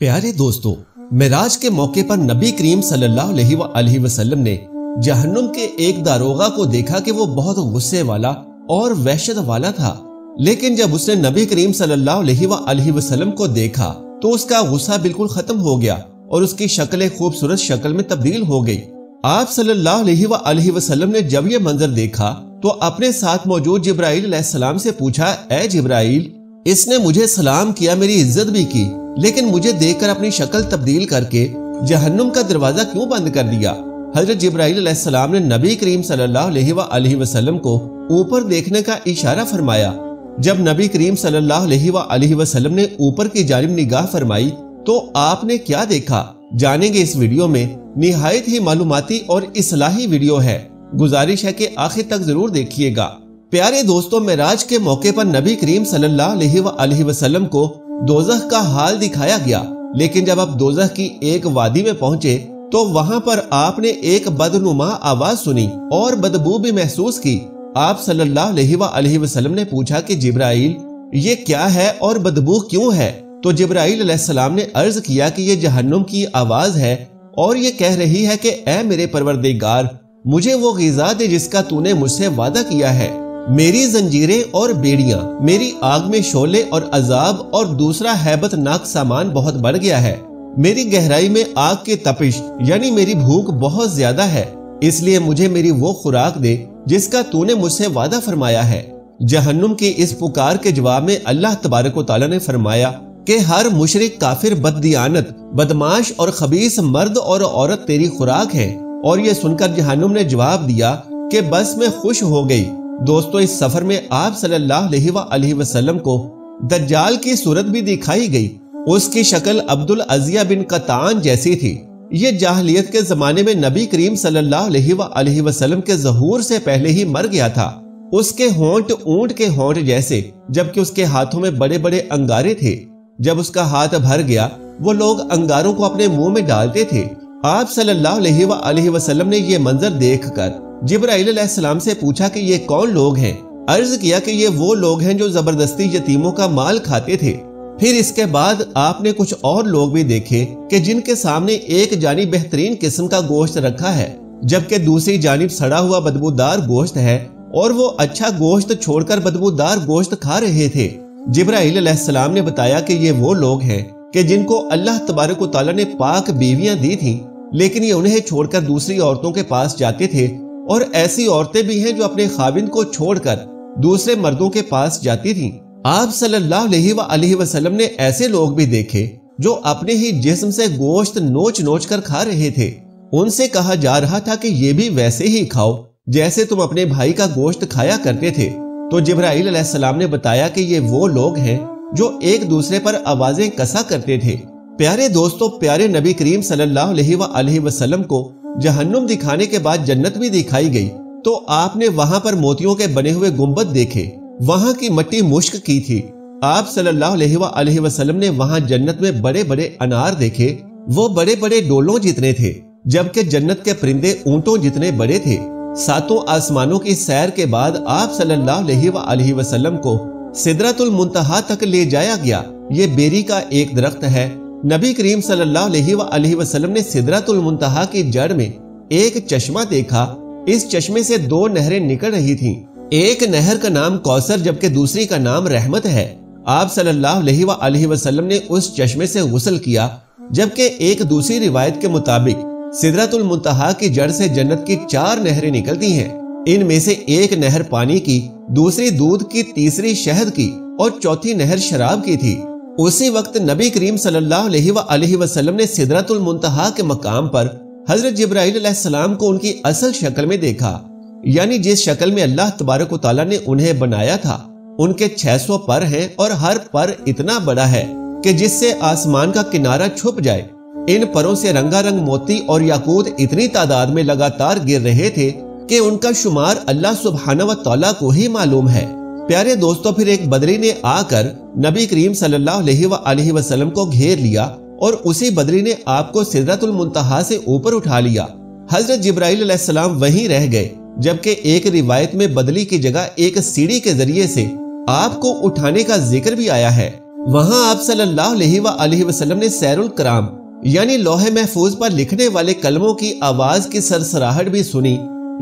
प्यारे दोस्तों, मेराज के मौके पर नबी करीम सल्लल्लाहु अलैहि वसल्लम ने जहन्नुम के एक दारोगा को देखा कि वो बहुत गुस्से वाला और वहशत वाला था। लेकिन जब उसने नबी करीम सल्लल्लाहु अलैहि वसल्लम को देखा तो उसका गुस्सा बिल्कुल खत्म हो गया और उसकी शक्ल खूबसूरत शक्ल में तब्दील हो गई। आप सल्लल्लाहु अलैहि वसल्लम ने जब ये मंजर देखा तो अपने साथ मौजूद जिब्राइल अलैहिस्सलाम से पूछा, ऐ जिब्राइल, इसने मुझे सलाम किया, मेरी इज्जत भी की, लेकिन मुझे देखकर अपनी शक्ल तब्दील करके जहन्नुम का दरवाजा क्यों बंद कर दिया? हजरत जिब्राइल अलैहिस्सलाम ने नबी करीम सल्लल्लाहु अलैहि वसल्लम को ऊपर देखने का इशारा फरमाया। जब नबी करीम सल्लल्लाहु अलैहि वसल्लम ने ऊपर की जानिब निगाह फरमाई तो आपने क्या देखा, जानेंगे इस वीडियो में। निहायत ही मालूमाती और इस्लाही वीडियो है, गुजारिश है कि आखिर तक जरूर देखिएगा। प्यारे दोस्तों, मेराज के मौके पर नबी करीम सल्लल्लाहु अलैहि वसल्लम को दोज़ख का हाल दिखाया गया, लेकिन जब आप दोज़ख की एक वादी में पहुंचे तो वहां पर आपने एक बदनुमा आवाज सुनी और बदबू भी महसूस की। आप सल्लल्लाहु अलैहि वसल्लम ने पूछा कि जिब्राइल, ये क्या है और बदबू क्यों है? तो जिब्राइल अलैहिस्सलाम ने अर्ज किया कि ये जहन्नुम की आवाज है और ये कह रही है कि ऐ मेरे परवरदिगार, मुझे वो ग़िज़ा दे जिसका तूने मुझसे वादा किया है। मेरी जंजीरें और बेड़ियां, मेरी आग में शोले और अजाब और दूसरा हैबतनाक सामान बहुत बढ़ गया है। मेरी गहराई में आग की तपिश यानी मेरी भूख बहुत ज्यादा है, इसलिए मुझे मेरी वो खुराक दे जिसका तूने मुझसे वादा फरमाया है। जहन्नुम की इस पुकार के जवाब में अल्लाह तबारक व तआला ने फरमाया कि हर मुशरिक, काफिर, बददियानत, बदमाश और खबीस मर्द और औरत तेरी खुराक है। और ये सुनकर जहन्नुम ने जवाब दिया कि बस मैं खुश हो गई। दोस्तों, इस सफर में आप सल्लल्लाहु अलैहि वसल्लम को दज्जाल की सूरत भी दिखाई गई। उसकी शक्ल अब्दुल अज़िया बिन कतान जैसी थी। ये जाहलियत के जमाने में नबी करीम सल्लल्लाहु अलैहि वसल्लम के ज़हूर से पहले ही मर गया था। उसके होंठ ऊंट के होंठ जैसे, जबकि उसके हाथों में बड़े बड़े अंगारे थे। जब उसका हाथ भर गया वो लोग अंगारों को अपने मुंह में डालते थे। आप सल्लल्लाहु अलैहि वसल्लम ने ये मंजर देखकर जिब्राइल अलैहिस्सलाम से पूछा कि ये कौन लोग हैं? अर्ज किया कि ये वो लोग हैं जो जबरदस्ती यतीमों का माल खाते थे। फिर इसके बाद आपने कुछ और लोग भी देखे कि जिनके सामने एक जानिब बेहतरीन किस्म का गोश्त रखा है, जबकि दूसरी जानिब सड़ा हुआ बदबूदार गोश्त है और वो अच्छा गोश्त छोड़कर बदबूदार गोश्त खा रहे थे। जिब्राइल अलैहिस्सलाम ने बताया कि ये वो लोग हैं कि जिनको अल्लाह तबारक व तआला ने पाक बीवियां दी थी, लेकिन ये उन्हें छोड़कर दूसरी औरतों के पास जाते थे। और ऐसी औरतें भी हैं जो अपने खाविंद को छोड़कर दूसरे मर्दों के पास जाती थीं। आप सल्लल्लाहु अलैहि वसल्लम ने ऐसे लोग भी देखे जो अपने ही जिस्म से गोश्त नोच नोच कर खा रहे थे। उनसे कहा जा रहा था कि ये भी वैसे ही खाओ जैसे तुम अपने भाई का गोश्त खाया करते थे। तो जिब्राइल अलैहिस्सलाम ने बताया कि ये वो लोग हैं जो एक दूसरे पर आवाजें कसा करते थे। प्यारे दोस्तों, प्यारे नबी करीम सल्लल्लाहु अलैहि वसल्लम को जहन्नुम दिखाने के बाद जन्नत भी दिखाई गई तो आपने वहां पर मोतियों के बने हुए गुंबद देखे। वहां की मिट्टी मुश्क की थी। आप सल्लल्लाहु अलैहि वसल्लम ने वहां जन्नत में बड़े बड़े अनार देखे। वो बड़े बड़े डोलों जितने थे, जबकि जन्नत के परिंदे ऊंटों जितने बड़े थे। सातों आसमानों की सैर के बाद आप सल्लल्लाहु अलैहि वसल्लम को सिदरतुल मुंतहा तक ले जाया गया। ये बेरी का एक दरख्त है। नबी करीम सल्लल्लाहु अलैहि वसल्लम ने सिदरतुल मुंतहा की जड़ में एक चश्मा देखा। इस चश्मे से दो नहरें निकल रही थीं। एक नहर का नाम कौसर जबकि दूसरी का नाम रहमत है। आप सल्लल्लाहु अलैहि वसल्लम ने उस चश्मे से गुस्ल किया, जबकि एक दूसरी रिवायत के मुताबिक सिदरतुल मुंतहा की जड़ से जन्नत की 4 नहरें निकलती हैं। इनमें से एक नहर पानी की, दूसरी दूध की, तीसरी शहद की और चौथी नहर शराब की थी। उसी वक्त नबी करीम सल्लल्लाहु अलैहि वसल्लम ने सिदरतुल मुंतहा के मकाम पर हजरत जिब्राइल अलैहिस्सलाम को उनकी असल शक्ल में देखा, यानी जिस शक्ल में अल्लाह तबारक व तआला ने उन्हें बनाया था। उनके 600 पर हैं और हर पर इतना बड़ा है कि जिससे आसमान का किनारा छुप जाए। इन परों से रंगारंग मोती और याकूत इतनी तादाद में लगातार गिर रहे थे कि उनका शुमार अल्लाह सुब्हानहू व तआला को ही मालूम है। प्यारे दोस्तों, फिर एक बदरी ने आकर नबी करीम सल्लल्लाहु अलैहि वसल्लम को घेर लिया और उसी बदरी ने आपको सिदरतुल मुंतहा से ऊपर उठा लिया। हजरत जिब्राइल अलैहिस्सलाम वहीं रह गए, जबकि एक रिवायत में बदली की जगह एक सीढ़ी के जरिए से आपको उठाने का जिक्र भी आया है। वहां आप सल्लल्लाहु अलैहि वसल्लम ने सैरुल कराम यानी लौहे महफूज पर लिखने वाले कलमों की आवाज की सरसराहट भी सुनी।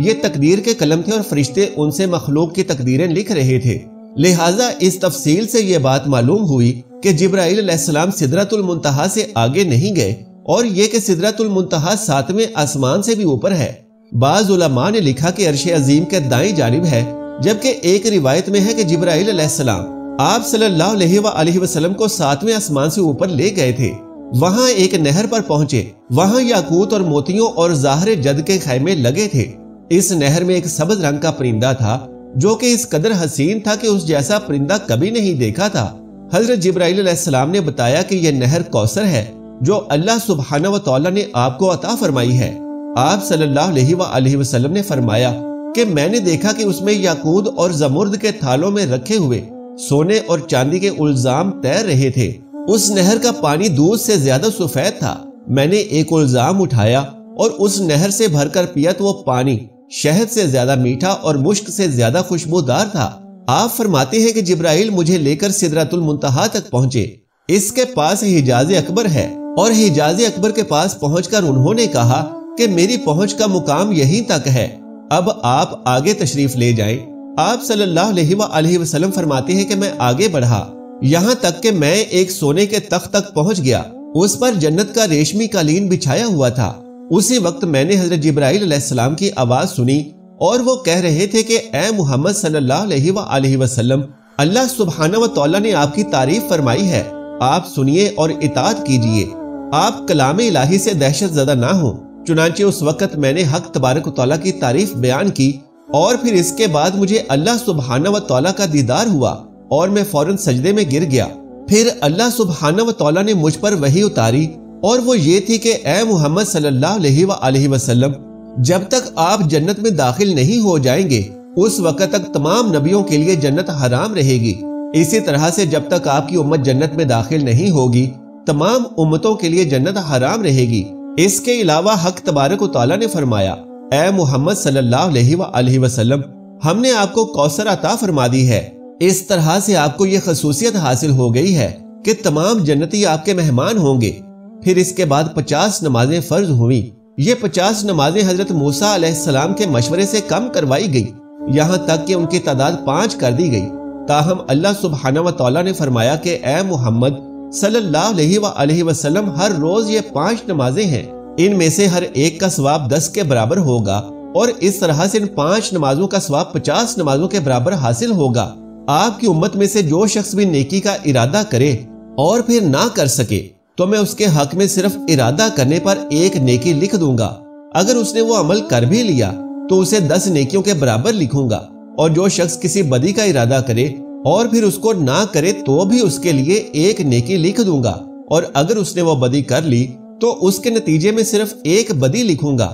ये तकदीर के कलम थे और फरिश्ते उनसे मखलूक की तकदीरें लिख रहे थे। लिहाजा इस तफसील से ये बात मालूम हुई कि जिब्राइल अलैहिस्सलाम सिदरतुल मुंतहा से आगे नहीं गए और ये कि सिदरतुल मुंतहा 7वें आसमान से भी ऊपर है। बाज़ उलमा ने लिखा कि अर्श अजीम के दाईं जानिब है, जबकि एक रिवायत में है कि जिब्राइल अलैहिस्सलाम आप सल्लल्लाहु अलैहि वसल्लम को 7वें आसमान से ऊपर ले गए थे। वहां एक नहर पर पहुंचे। वहां याकूत और मोतियों और ज़ाहरे जद के खैमे लगे थे। इस नहर में एक सब्ज रंग का परिंदा था जो कि इस कदर हसीन था कि उस जैसा परिंदा कभी नहीं देखा था। हजरत जिब्राइल अलैहिस्सलाम ने बताया कि यह नहर कौसर है जो अल्लाह सुब्हानहू व तआला ने आपको अता फरमाई है। आप सल्लल्लाहु अलैहि वसल्लम ने फरमाया कि मैंने देखा कि उसमें याकूत और जमुर्द के थालों में रखे हुए सोने और चांदी के उल्जाम तैर रहे थे। उस नहर का पानी दूध से ज्यादा सफेद था। मैंने एक उल्जाम उठाया और उस नहर से भरकर पिया तो वो पानी शहद से ज्यादा मीठा और मुश्क से ज्यादा खुशबूदार था। आप फरमाते हैं कि जिब्राइल मुझे लेकर सिदरतुल मुंतहा तक पहुंचे। इसके पास हिजाज अकबर है और हिजाज अकबर के पास पहुंचकर उन्होंने कहा कि मेरी पहुंच का मुकाम यहीं तक है, अब आप आगे तशरीफ ले जाएं। आप सल्लल्लाहु अलैहि वसल्लम फरमाते हैं कि मैं आगे बढ़ा, यहाँ तक कि मैं एक सोने के तख्त तक पहुंच गया। उस पर जन्नत का रेशमी कालीन बिछाया हुआ था। उसी वक्त मैंने हजरत जिब्राइल अलैहिस्सलाम की आवाज सुनी और वो कह रहे थे कि ए मुहम्मद सल्लल्लाहु अलैहि वसल्लम, अल्लाह सुब्हानहू व तआला ने आपकी तारीफ फरमाई है, आप सुनिए और इताअत कीजिए, आप कलाम इलाही से दहशत ज़दा ना हो। चुनांचे उस वक्त मैंने हक तबारक व तआला की तारीफ बयान की और फिर इसके बाद मुझे अल्लाह सुब्हानहू व तआला का दीदार हुआ और मैं फौरन सजदे में गिर गया। फिर अल्लाह सुब्हानहू व तआला ने मुझ पर वही उतारी और वो ये थी कि ए मुहम्मद सल्लल्लाहु अलैहि वसल्लम, जब तक आप जन्नत में दाखिल नहीं हो जाएंगे उस वक्त तक तमाम नबियों के लिए जन्नत हराम रहेगी। इसी तरह से जब तक आपकी उम्मत जन्नत में दाखिल नहीं होगी तमाम उम्मतों के लिए जन्नत हराम रहेगी। इसके अलावा हक तबारक व तआला ने फरमाया, ए मुहम्मद सल्लल्लाहु अलैहि वसल्लम, हमने आपको कौसर अता फरमा दी है। इस तरह से आपको ये खसूसियत हासिल हो गई है कि तमाम जन्नती आपके मेहमान होंगे। फिर इसके बाद 50 नमाजें फर्ज हुई। ये 50 नमाजें हजरत मूसा अलैहिस्सलाम के मशवरे से कम करवाई गई, यहाँ तक कि उनकी तादाद 5 कर दी गई। ताहम अल्लाह सुब्हानहू व तआला ने फरमाया कि ए मुहम्मद सल्लल्लाहु अलैहि वसल्लम, हर रोज ये 5 नमाजें हैं, इनमें से हर एक का सवाब 10 के बराबर होगा और इस तरह से इन 5 नमाजों का सवाब 50 नमाजों के बराबर हासिल होगा। आपकी उम्मत में से जो शख्स भी नेकी का इरादा करे और फिर ना कर सके तो मैं उसके हक में सिर्फ इरादा करने पर 1 नेकी लिख दूंगा। अगर उसने वो अमल कर भी लिया तो उसे 10 नेकियों के बराबर लिखूंगा। और जो शख्स किसी बदी का इरादा करे और फिर उसको ना करे तो भी उसके लिए 1 नेकी लिख दूंगा। और अगर उसने वो बदी कर ली तो उसके नतीजे में सिर्फ 1 बदी लिखूंगा।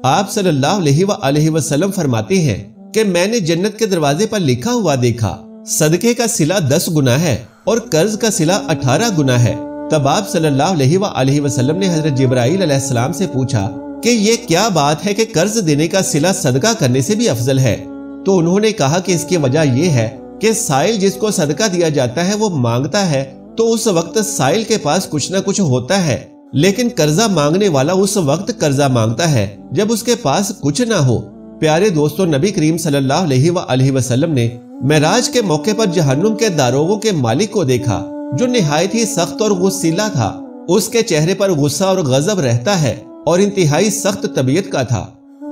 आप सल्लल्लाहु अलैहि वसल्लम फरमाते हैं कि मैंने जन्नत के दरवाजे पर लिखा हुआ देखा, सदके का सिला 10 गुना है और कर्ज का सिला 18 गुना है। तब आप सल्लल्लाहु अलैहि वसल्लम ने हजरत जिब्राइल अलैहिस्सलाम से पूछा कि ये क्या बात है कि कर्ज देने का सिला सदका करने से भी अफजल है। तो उन्होंने कहा कि इसकी वजह यह है कि साइल जिसको सदका दिया जाता है वो मांगता है तो उस वक्त साइल के पास कुछ न कुछ होता है, लेकिन कर्जा मांगने वाला उस वक्त कर्जा मांगता है जब उसके पास कुछ ना हो। प्यारे दोस्तों, नबी करीम सल्लल्लाहु अलैहि वसल्लम ने मेराज के मौके पर जहन्नुम के दारोगों के मालिक को देखा जो निहायत ही सख्त और गुस्सीला था। उसके चेहरे पर गुस्सा और गजब रहता है और इंतहाई सख्त तबीयत का था।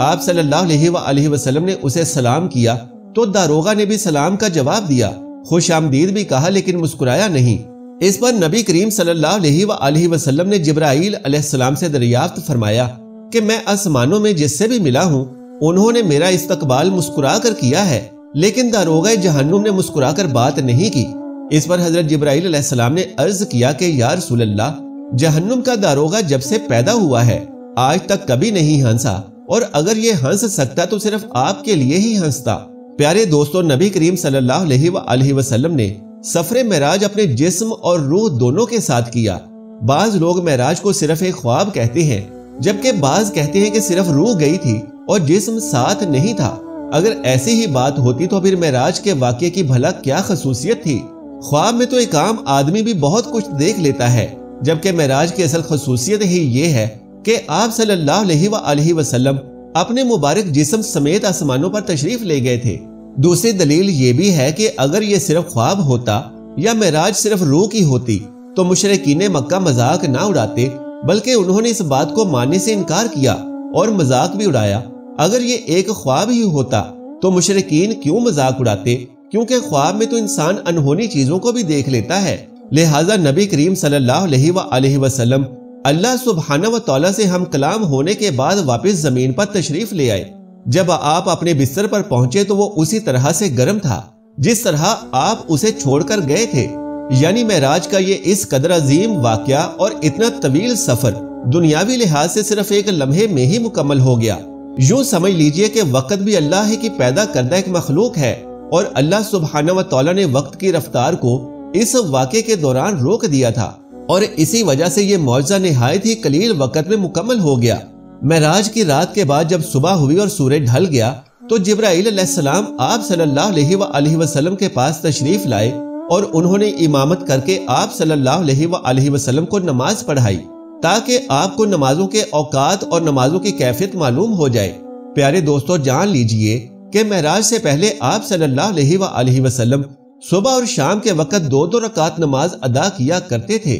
आप सल्लल्लाहु अलैहि वसल्लम ने उसे सलाम किया तो दारोगा ने भी सलाम का जवाब दिया, खुश आमदीद भी कहा, लेकिन मुस्कुराया नहीं। इस पर नबी करीम सल्लल्लाहु अलैहि वसल्लम ने जिब्राइल अलैहिस्सलाम से दरियाफ्त फरमाया कि मैं आसमानों में जिससे भी मिला हूँ उन्होंने मेरा इस्तकबाल मुस्कुरा कर किया है, लेकिन दारोगा जहन्नुम ने मुस्कुरा कर बात नहीं की। इस पर हजरत जिब्राइल अलैहिस्सलाम ने अर्ज किया कि या रसूल अल्लाह, जहन्नुम का दारोगा जब से पैदा हुआ है आज तक कभी नहीं हंसा, और अगर ये हंस सकता तो सिर्फ आपके लिए ही हंसता। प्यारे दोस्तों, नबी करीम सल्लल्लाहु अलैहि वसल्लम ने सफरे मेराज अपने जिस्म और रूह दोनों के साथ किया। बाज लोग मेराज को सिर्फ एक ख्वाब कहते हैं, जबकि बाज कहते हैं कि सिर्फ रूह गई थी और जिस्म साथ नहीं था। अगर ऐसी ही बात होती तो फिर मेराज के वाक़े की भला क्या खसूसियत थी। خواب میں تو ایک عام آدمی بھی بہت کچھ دیکھ لیتا ہے، جبکہ معراج کی اصل خصوصیت ہی یہ ہے کہ آپ صلی اللہ علیہ وآلہ وسلم اپنے مبارک جسم سمیت آسمانوں پر تشریف لے گئے تھے۔ دوسری دلیل یہ بھی ہے کہ اگر یہ صرف خواب ہوتا یا معراج صرف روح کی ہوتی تو مشرکین مکہ مذاق نہ اڑاتے، بلکہ انہوں نے اس بات کو ماننے سے انکار کیا اور مذاق بھی اڑایا۔ اگر یہ ایک خواب ہی ہوتا تو مشرکین کیوں مذاق اڑاتے؟ کیونکہ خواب میں تو انسان انہونی چیزوں کو بھی دیکھ لیتا ہے۔ لہٰذا نبی کریم صلی اللہ علیہ وآلہ وسلم اللہ سبحانہ و تعالیٰ سے ہم کلام ہونے کے بعد واپس زمین پر تشریف لے آئے۔ جب آپ اپنے بستر پر پہنچے تو وہ اسی طرح سے گرم تھا جس طرح آپ اسے چھوڑ کر گئے تھے۔ یعنی معراج کا یہ اس قدر عظیم واقعہ اور اتنا طویل سفر دنیاوی لحاظ سے صرف ایک لمحے میں ہی مکمل ہو گیا۔ یوں سمجھ لیجئے کہ وقت بھی اللہ ہی کی پیدا کردہ ایک مخلوق ہے، اور اللہ سبحانہ و تعالیٰ نے وقت کی رفتار کو اس واقعے کے دوران روک دیا تھا، اور اسی وجہ سے یہ معجزہ نہایت ہی قلیل وقت میں مکمل ہو گیا۔ معراج کی رات کے بعد جب صبح ہوئی اور سورج ڈھل گیا تو جبرائیل علیہ السلام آپ صلی اللہ علیہ وآلہ وسلم کے پاس تشریف لائے اور انہوں نے امامت کر کے آپ صلی اللہ علیہ وآلہ وسلم کو نماز پڑھائی تاکہ آپ کو نمازوں کے اوقات اور نمازوں کی کیفیت معلوم ہو جائے۔ پیارے دوستو، جان لیجئے کہ معراج سے پہلے آپ صلی اللہ علیہ وآلہ وسلم صبح اور شام کے وقت 2 رکعت نماز ادا کیا کرتے تھے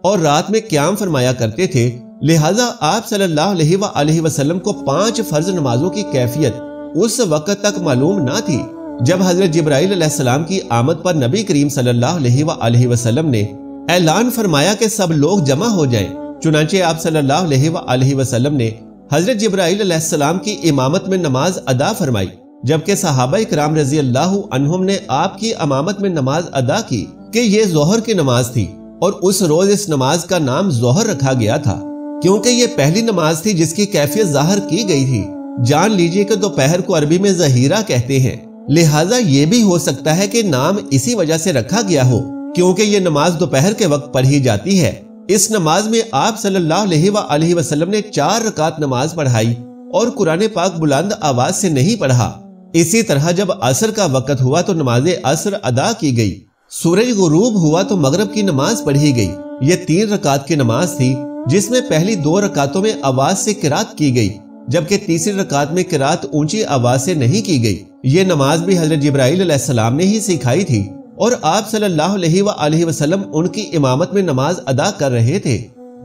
اور رات میں قیام فرمایا کرتے تھے۔ لہٰذا آپ صلی اللہ علیہ وآلہ وسلم کو 5 فرض نمازوں کی کیفیت اس وقت تک معلوم نہ تھی جب حضرت جبرائیل علیہ السلام کی آمد پر نبی کریم صلی اللہ علیہ وآلہ وسلم نے اعلان فرمایا کہ سب لوگ جمع ہو جائیں۔ چنانچہ آپ صلی اللہ علیہ وآلہ وسلم نے حضرت جبرائیل علیہ السلام کی امامت میں نماز ادا فرمائی، جبکہ صحابہ کرام رضی اللہ عنہم نے آپ کی امامت میں نماز ادا کی کہ یہ ظہر کی نماز تھی، اور اس روز اس نماز کا نام ظہر رکھا گیا تھا کیونکہ یہ پہلی نماز تھی جس کی کیفیت ظاہر کی گئی تھی۔ جان لیجئے کہ دوپہر کو عربی میں ظہیرہ کہتے ہیں، لہٰذا یہ بھی ہو سکتا ہے کہ نام اسی وجہ سے رکھا گیا ہو کیونکہ یہ نماز دوپہر کے وقت پڑھی جاتی ہے۔ اس نماز میں آپ صلی اللہ علیہ وآلہ وسلم نے 4 رکعت نماز پڑھائی اور قرآن پاک بلند آواز سے نہیں پڑھا۔ اسی طرح جب عصر کا وقت ہوا تو نماز عصر ادا کی گئی، سورج غروب ہوا تو مغرب کی نماز پڑھی گئی۔ یہ 3 رکعت کی نماز تھی جس میں پہلی 2 رکعتوں میں آواز سے قرات کی گئی، جبکہ تیسری رکعت میں قرات اونچی آواز سے نہیں کی گئی۔ یہ نماز بھی حضرت جبرائیل علیہ السلام نے ہی سکھائی تھی اور آپ صلی اللہ علیہ وآلہ وسلم ان کی امامت میں نماز ادا کر رہے تھے،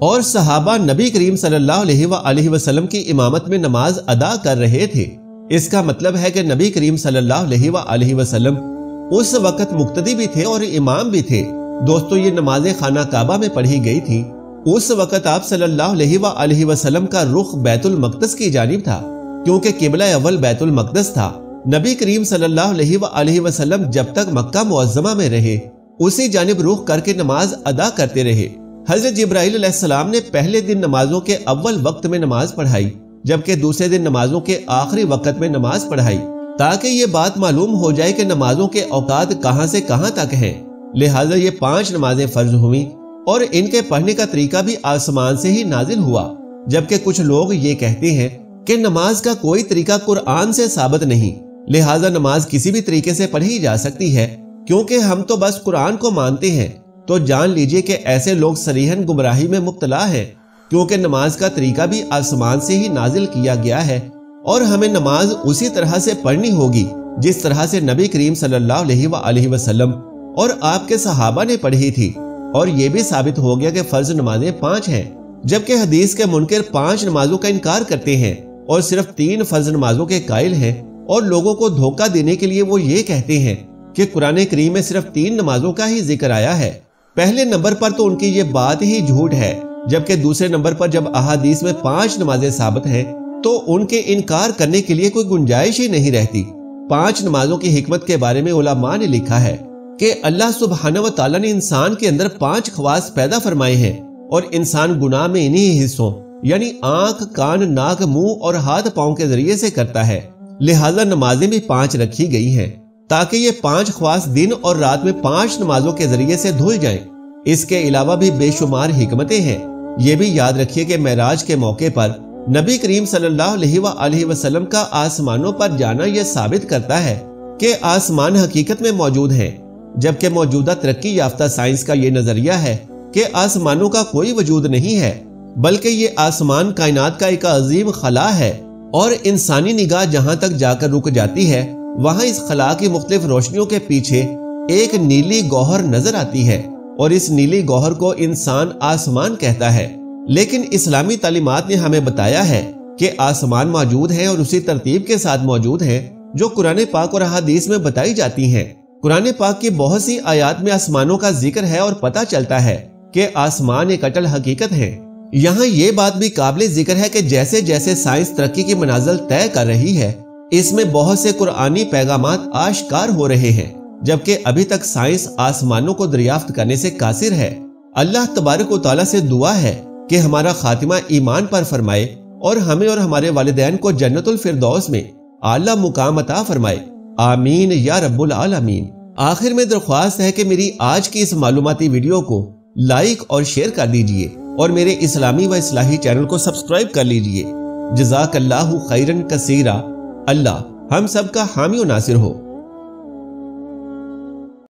اور صحابہ نبی کریم صلی اللہ علیہ وآلہ وسلم کی امامت میں نماز ادا کر رہے تھے۔ اس کا مطلب ہے کہ نبی کریم صلی اللہ علیہ وآلہ وسلم اس وقت مقتدی بھی تھے اور امام بھی تھے۔ دوستو، یہ نماز خانہ کعبہ میں پڑھی گئی تھی۔ اس وقت آپ صلی اللہ علیہ وآلہ وسلم کا رخ بیت المقدس کی جانب تھا کیونکہ قبلہ اول بیت المقدس تھا۔ نبی کریم صلی اللہ علیہ وآلہ وسلم جب تک مکہ معظمہ میں رہے اسی جانب رخ کر کے نماز ادا کرتے رہے۔ حضرت جبرائیل علیہ السلام نے پہلے دن نمازوں کے اول وقت میں نماز پڑھائی، جبکہ دوسرے دن نمازوں کے آخری وقت میں نماز پڑھائی تاکہ یہ بات معلوم ہو جائے کہ نمازوں کے اوقات کہاں سے کہاں تک ہیں۔ لہٰذا یہ 5 نمازیں فرض ہوئیں اور ان کے پڑھنے کا طریقہ بھی آسمان سے ہی نازل ہوا، جبکہ کچھ لوگ یہ کہتے ہیں کہ نماز کا کوئی طریقہ قرآن سے ثابت نہیں، لہٰذا نماز کسی بھی طریقے سے پڑھی جا سکتی ہے کیونکہ ہم تو بس قرآن کو مانتے ہیں۔ تو جان لیجئے کہ ایسے لوگ صریحاً گمراہی میں مبتلا ہیں کیونکہ نماز کا طریقہ بھی آسمان سے ہی نازل کیا گیا ہے، اور ہمیں نماز اسی طرح سے پڑھنی ہوگی جس طرح سے نبی کریم صلی اللہ علیہ وآلہ وسلم اور آپ کے صحابہ نے پڑھی تھی۔ اور یہ بھی ثابت ہو گیا کہ فرض نمازیں 5 ہیں، جبکہ حدیث کے منکر 5 نمازوں کا انکار کرتے ہیں اور صرف 3 فرض نمازوں کے قائل ہیں، اور لوگوں کو دھوکہ دینے کے لیے وہ یہ کہتے ہیں کہ قرآن کریم میں صرف 3 نمازوں کا ہی ذکر آیا ہے۔ پہلے نمبر پر تو ان کی یہ بات ہی جھوٹ ہے، جبکہ دوسرے نمبر پر جب احادیث میں 5 نمازیں ثابت ہیں تو ان کے انکار کرنے کے لیے کوئی گنجائش ہی نہیں رہتی۔ 5 نمازوں کی حکمت کے بارے میں علماء نے لکھا ہے کہ اللہ سبحانہ و تعالیٰ نے انسان کے اندر 5 خواص پیدا فرمائے ہیں، اور انسان گناہ میں انہی حصوں یعنی آنکھ، کان، ناک، منہ اور ہاتھ پاؤں کے ذریعے سے کرتا ہے۔ لہٰذا نمازیں بھی 5 رکھی گئی ہیں تاکہ یہ 5 خواص دن اور رات میں 5 نمازوں کے ذریعے سے دھل جائیں۔ اس کے علاوہ بھی بے شمار حکمتیں ہیں۔ یہ بھی یاد رکھیے کہ معراج کے موقع پر نبی کریم صلی اللہ علیہ وآلہ وسلم کا آسمانوں پر جانا یہ ثابت کرتا ہے کہ آسمان حقیقت میں موجود ہیں، جبکہ موجودہ ترقی یافتہ سائنس کا یہ نظریہ ہے کہ آسمانوں کا کوئی وجود نہیں ہے، بلکہ یہ آسمان کائنات کا ایک عظیم خلا ہے، اور انسانی نگاہ جہاں تک جا کر رک جاتی ہے وہاں اس خلا کی مختلف روشنیوں کے پیچھے ایک نیلی گوہر نظر آتی ہے، اور اس نیلی گوہر کو انسان آسمان کہتا ہے۔ لیکن اسلامی تعلیمات نے ہمیں بتایا ہے کہ آسمان موجود ہیں اور اسی ترتیب کے ساتھ موجود ہیں جو قرآن پاک اور احادیث میں بتائی جاتی ہیں۔ قرآن پاک کی بہت سی آیات میں آسمانوں کا ذکر ہے اور پتہ چلتا ہے کہ آسمان ایک اٹل حقیقت ہے۔ یہاں یہ بات بھی قابل ذکر ہے کہ جیسے جیسے سائنس ترقی کی منازل طے کر رہی ہے، اس میں بہت سے قرآنی پیغامات آشکار ہو رہے ہیں، جبکہ ابھی تک سائنس آسمانوں کو دریافت کرنے سے قاصر ہے۔ اللہ تبارک و تعالیٰ سے دعا ہے کہ ہمارا خاتمہ ایمان پر فرمائے اور ہمیں اور ہمارے والدین کو جنت الفردوس میں اعلیٰ مقام عطا فرمائے، آمین یا رب العالمین۔ آخر میں درخواست ہے کہ میری آج کی اس معلوماتی ویڈیو کو لائک اور شیئر کر دیجئے اور میرے اسلامی و اصلاحی چینل کو سبسکرائب کر لیجئے۔ جزاک اللہ خیرن کثیرہ۔ اللہ ہم سب کا حامی و ناصر ہو۔